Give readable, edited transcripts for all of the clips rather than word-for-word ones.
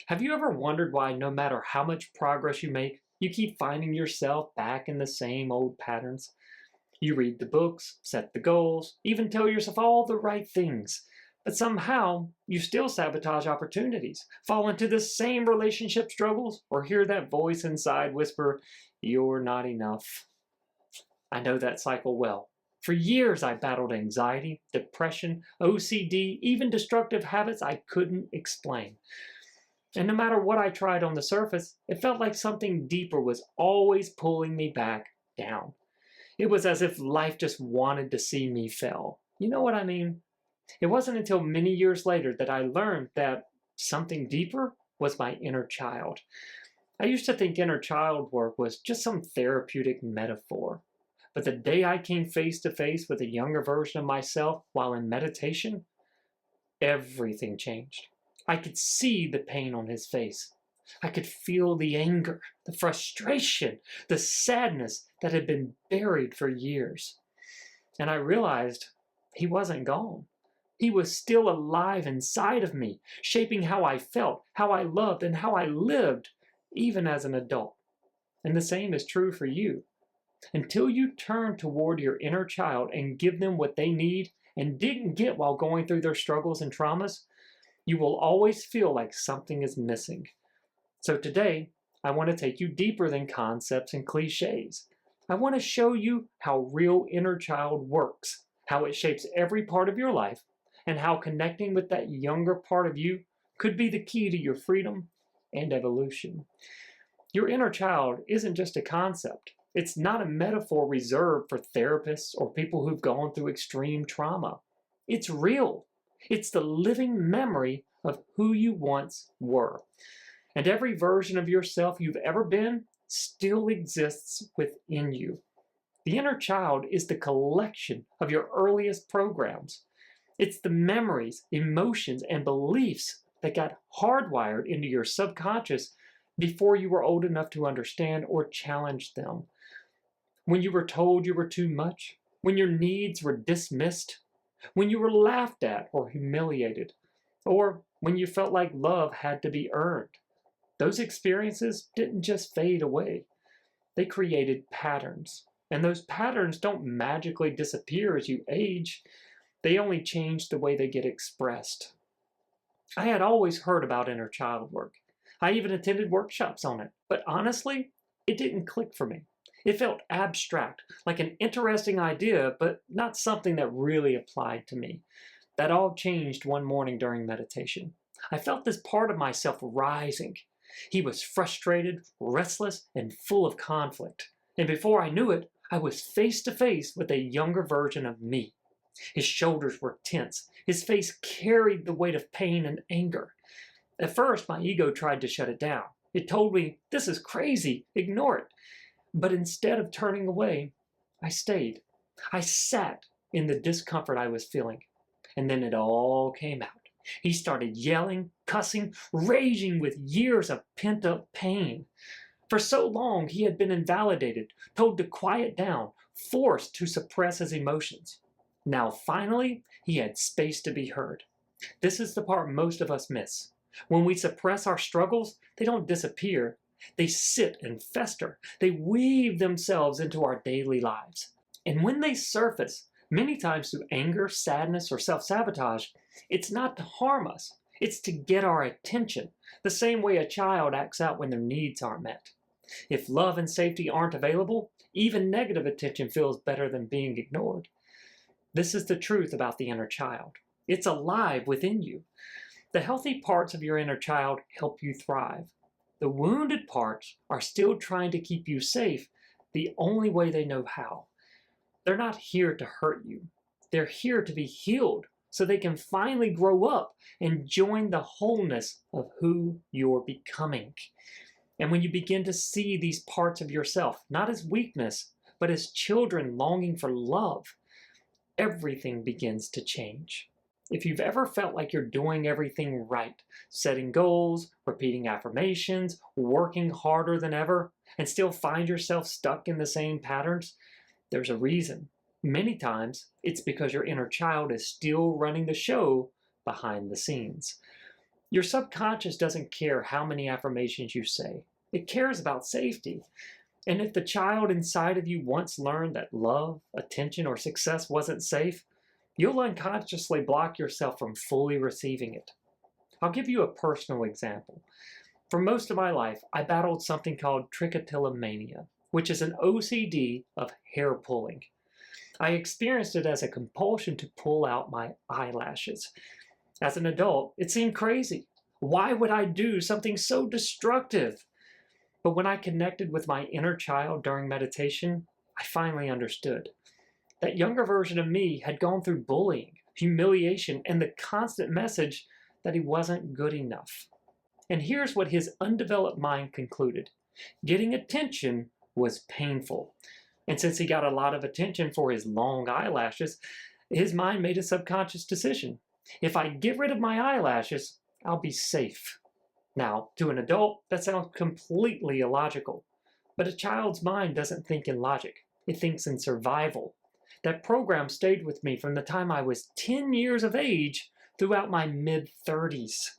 Have you ever wondered why, no matter how much progress you make, you keep finding yourself back in the same old patterns? You read the books, set the goals, even tell yourself all the right things, but somehow you still sabotage opportunities, fall into the same relationship struggles, or hear that voice inside whisper, "You're not enough." I know that cycle well. For years, I battled anxiety, depression, OCD, even destructive habits I couldn't explain. And no matter what I tried on the surface, it felt like something deeper was always pulling me back down. It was as if life just wanted to see me fail. You know what I mean? It wasn't until many years later that I learned that something deeper was my inner child. I used to think inner child work was just some therapeutic metaphor. But the day I came face to face with a younger version of myself while in meditation, everything changed. I could see the pain on his face. I could feel the anger, the frustration, the sadness that had been buried for years. And I realized he wasn't gone. He was still alive inside of me, shaping how I felt, how I loved, and how I lived, even as an adult. And the same is true for you. Until you turn toward your inner child and give them what they need and didn't get while going through their struggles and traumas, you will always feel like something is missing. So today, I want to take you deeper than concepts and cliches. I want to show you how real inner child works, how it shapes every part of your life, and how connecting with that younger part of you could be the key to your freedom and evolution. Your inner child isn't just a concept. It's not a metaphor reserved for therapists or people who've gone through extreme trauma. It's real. It's the living memory of who you once were. And every version of yourself you've ever been still exists within you. The inner child is the collection of your earliest programs. It's the memories, emotions, and beliefs that got hardwired into your subconscious before you were old enough to understand or challenge them. When you were told you were too much, when your needs were dismissed, when you were laughed at or humiliated, or when you felt like love had to be earned. Those experiences didn't just fade away. They created patterns. And those patterns don't magically disappear as you age. They only change the way they get expressed. I had always heard about inner child work. I even attended workshops on it. But honestly, it didn't click for me. It felt abstract, like an interesting idea, but not something that really applied to me. That all changed one morning during meditation. I felt this part of myself rising. He was frustrated, restless, and full of conflict. And before I knew it, I was face to face with a younger version of me. His shoulders were tense. His face carried the weight of pain and anger. At first, my ego tried to shut it down. It told me, "This is crazy, ignore it." But instead of turning away, I stayed. I sat in the discomfort I was feeling. And then it all came out. He started yelling, cussing, raging with years of pent-up pain. For so long, he had been invalidated, told to quiet down, forced to suppress his emotions. Now, finally, he had space to be heard. This is the part most of us miss. When we suppress our struggles, they don't disappear. They sit and fester. They weave themselves into our daily lives. And when they surface, many times through anger, sadness, or self-sabotage, it's not to harm us. It's to get our attention, the same way a child acts out when their needs aren't met. If love and safety aren't available, even negative attention feels better than being ignored. This is the truth about the inner child. It's alive within you. The healthy parts of your inner child help you thrive. The wounded parts are still trying to keep you safe the only way they know how. They're not here to hurt you. They're here to be healed so they can finally grow up and join the wholeness of who you're becoming. And when you begin to see these parts of yourself, not as weakness, but as children longing for love, everything begins to change. If you've ever felt like you're doing everything right, setting goals, repeating affirmations, working harder than ever, and still find yourself stuck in the same patterns, there's a reason. Many times, it's because your inner child is still running the show behind the scenes. Your subconscious doesn't care how many affirmations you say. It cares about safety. And if the child inside of you once learned that love, attention, or success wasn't safe, you'll unconsciously block yourself from fully receiving it. I'll give you a personal example. For most of my life, I battled something called trichotillomania, which is an OCD of hair pulling. I experienced it as a compulsion to pull out my eyelashes. As an adult, it seemed crazy. Why would I do something so destructive? But when I connected with my inner child during meditation, I finally understood. That younger version of me had gone through bullying, humiliation, and the constant message that he wasn't good enough. And here's what his undeveloped mind concluded. Getting attention was painful. And since he got a lot of attention for his long eyelashes, his mind made a subconscious decision. If I get rid of my eyelashes, I'll be safe. Now, to an adult, that sounds completely illogical. But a child's mind doesn't think in logic. It thinks in survival. That program stayed with me from the time I was 10 years of age throughout my mid-30s.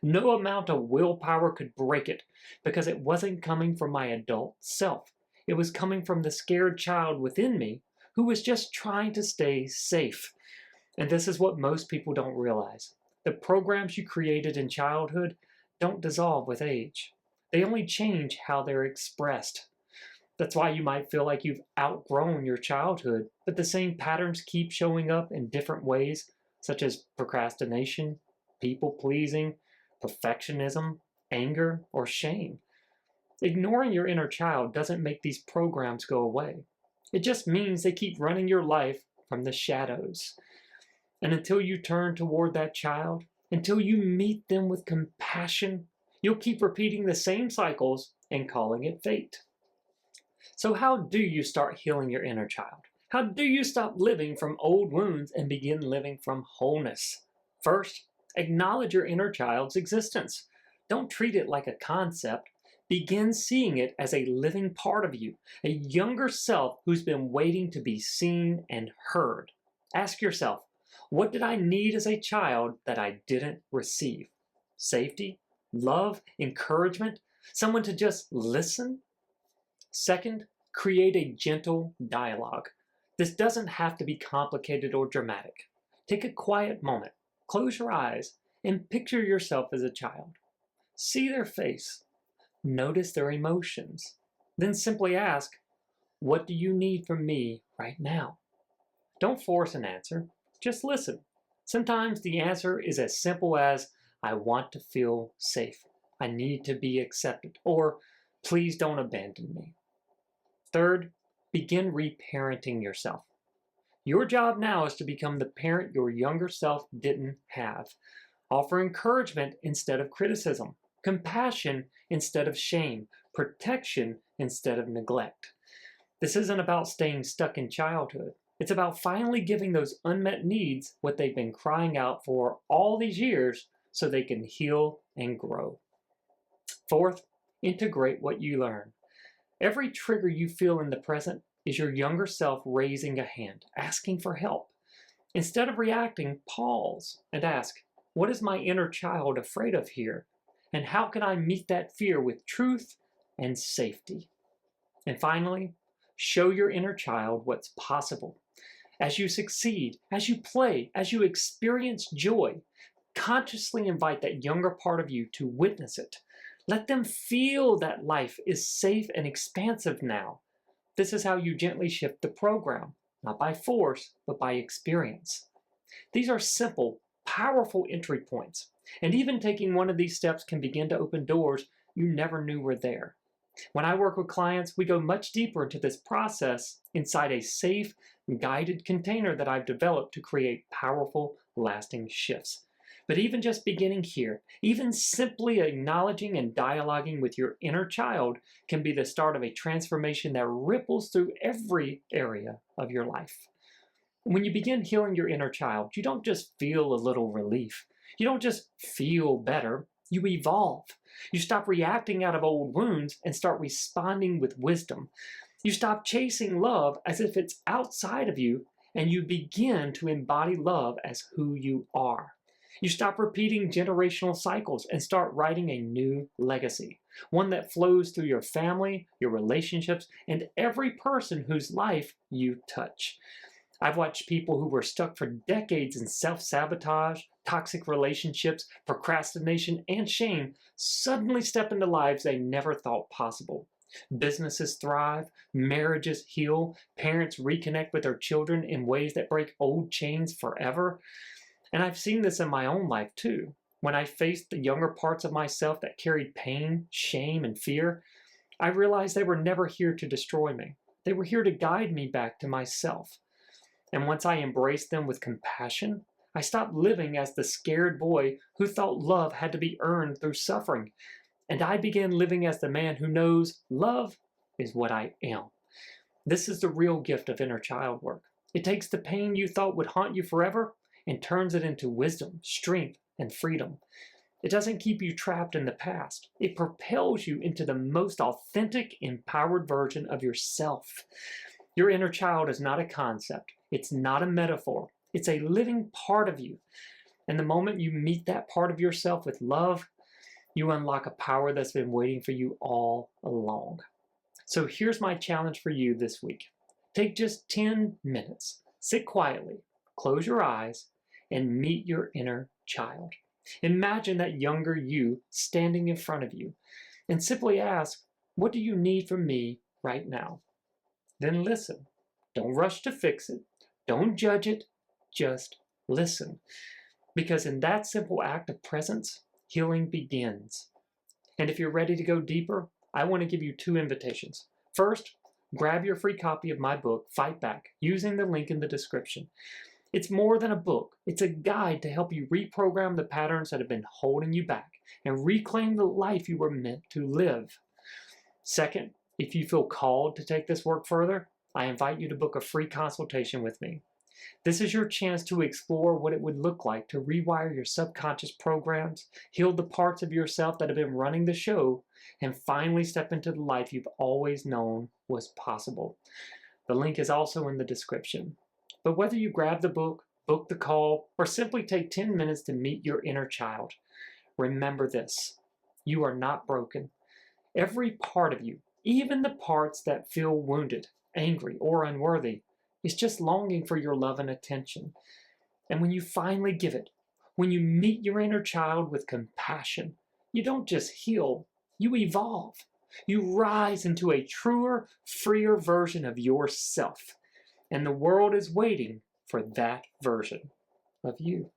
No amount of willpower could break it because it wasn't coming from my adult self. It was coming from the scared child within me who was just trying to stay safe. And this is what most people don't realize. The programs you created in childhood don't dissolve with age. They only change how they're expressed. That's why you might feel like you've outgrown your childhood, but the same patterns keep showing up in different ways, such as procrastination, people-pleasing, perfectionism, anger, or shame. Ignoring your inner child doesn't make these programs go away. It just means they keep running your life from the shadows. And until you turn toward that child, until you meet them with compassion, you'll keep repeating the same cycles and calling it fate. So how do you start healing your inner child? How do you stop living from old wounds and begin living from wholeness? First, acknowledge your inner child's existence. Don't treat it like a concept. Begin seeing it as a living part of you, a younger self who's been waiting to be seen and heard. Ask yourself, what did I need as a child that I didn't receive? Safety, love, encouragement, someone to just listen? Second, create a gentle dialogue. This doesn't have to be complicated or dramatic. Take a quiet moment, close your eyes, and picture yourself as a child. See their face. Notice their emotions. Then simply ask, what do you need from me right now? Don't force an answer. Just listen. Sometimes the answer is as simple as, I want to feel safe. I need to be accepted. Or, please don't abandon me. Third, begin reparenting yourself. Your job now is to become the parent your younger self didn't have. Offer encouragement instead of criticism, compassion instead of shame, protection instead of neglect. This isn't about staying stuck in childhood. It's about finally giving those unmet needs what they've been crying out for all these years so they can heal and grow. Fourth, integrate what you learn. Every trigger you feel in the present is your younger self raising a hand, asking for help. Instead of reacting, pause and ask, what is my inner child afraid of here? And how can I meet that fear with truth and safety? And finally, show your inner child what's possible. As you succeed, as you play, as you experience joy, consciously invite that younger part of you to witness it. Let them feel that life is safe and expansive now. This is how you gently shift the program, not by force, but by experience. These are simple, powerful entry points, and even taking one of these steps can begin to open doors you never knew were there. When I work with clients, we go much deeper into this process inside a safe, guided container that I've developed to create powerful, lasting shifts. But even just beginning here, even simply acknowledging and dialoguing with your inner child can be the start of a transformation that ripples through every area of your life. When you begin healing your inner child, you don't just feel a little relief. You don't just feel better. You evolve. You stop reacting out of old wounds and start responding with wisdom. You stop chasing love as if it's outside of you, and you begin to embody love as who you are. You stop repeating generational cycles and start writing a new legacy, one that flows through your family, your relationships, and every person whose life you touch. I've watched people who were stuck for decades in self-sabotage, toxic relationships, procrastination, and shame suddenly step into lives they never thought possible. Businesses thrive, marriages heal, parents reconnect with their children in ways that break old chains forever. And I've seen this in my own life too. When I faced the younger parts of myself that carried pain, shame, and fear, I realized they were never here to destroy me. They were here to guide me back to myself. And once I embraced them with compassion, I stopped living as the scared boy who thought love had to be earned through suffering. And I began living as the man who knows love is what I am. This is the real gift of inner child work. It takes the pain you thought would haunt you forever and turns it into wisdom, strength, and freedom. It doesn't keep you trapped in the past. It propels you into the most authentic, empowered version of yourself. Your inner child is not a concept. It's not a metaphor. It's a living part of you. And the moment you meet that part of yourself with love, you unlock a power that's been waiting for you all along. So here's my challenge for you this week. Take just 10 minutes, sit quietly, close your eyes, and meet your inner child. Imagine that younger you standing in front of you and simply ask, what do you need from me right now? Then listen. Don't rush to fix it. Don't judge it. Just listen. Because in that simple act of presence, healing begins. And if you're ready to go deeper, I want to give you 2 invitations. First, grab your free copy of my book, Fight Back, using the link in the description. It's more than a book. It's a guide to help you reprogram the patterns that have been holding you back and reclaim the life you were meant to live. Second, if you feel called to take this work further, I invite you to book a free consultation with me. This is your chance to explore what it would look like to rewire your subconscious programs, heal the parts of yourself that have been running the show, and finally step into the life you've always known was possible. The link is also in the description. But whether you grab the book, book the call, or simply take 10 minutes to meet your inner child, remember this: you are not broken. Every part of you, even the parts that feel wounded, angry, or unworthy, is just longing for your love and attention. And when you finally give it, when you meet your inner child with compassion, you don't just heal, you evolve. You rise into a truer, freer version of yourself. And the world is waiting for that version of you.